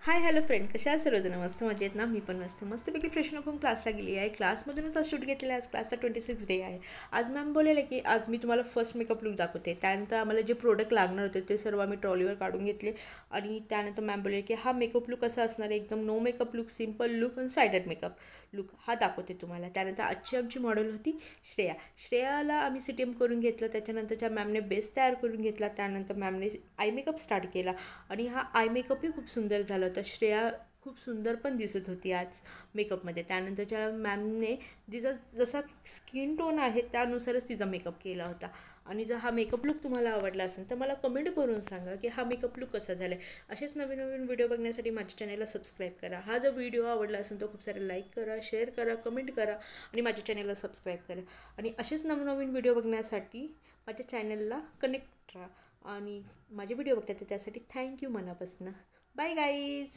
Hi hello friend, कशा आहात सर्वजण? मस्त मजेत ना? मी पण मस्तपैकी फ्रेशन अप होऊन क्लासला गेली आहे. क्लासमधूनच आज शूट घेतलेला आहे. आज क्लासचा 26 डे आहे. आज मॅम बोललेलं की आज मी तुम्हाला फर्स्ट मेकअप लुक दाखवते. त्यानंतर आम्हाला जे प्रोडक्ट लागणार होते ते सर्व आम्ही ट्रॉलीवर काढून घेतले आणि त्यानंतर मॅम बोलले की हा मेकअप लुक कसा असणार आहे, एकदम no makeup look, simple look आणि सायडेड मेकअप लुक हा दाखवते तुम्हाला. त्यानंतर आजची आमची मॉडेल होती श्रेयाला आम्ही CTM करून घेतलं. त्याच्यानंतरच्या मॅमने बेस तयार करून घेतला. त्यानंतर मॅमने आय मेकअप स्टार्ट केला आणि हा आय मेकअपही खूप सुंदर झाला होता. श्रेया खूप सुंदर पण दिसत होती आज मेकअपमध्ये. त्यानंतरच्या मॅमने जिचा जसा स्किन टोन आहे त्यानुसारच तिचा मेकअप केला होता. आणि जर हा मेकअप लुक तुम्हाला आवडला असेल तर मला कमेंट करून सांगा की हा मेकअप लुक कसा झाला आहे. असेच नवीन नवीन व्हिडिओ बघण्यासाठी माझ्या चॅनलला सबस्क्राईब करा. हा जर व्हिडिओ आवडला असेल तर खूप सारे लाईक करा, शेअर करा, कमेंट करा आणि माझ्या चॅनलला सबस्क्राईब करा. आणि असेच नवीन व्हिडिओ बघण्यासाठी माझ्या चॅनलला कनेक्ट राहा आणि माझे व्हिडिओ बघतात त्यासाठी थँक्यू मनापासून. Bye guys.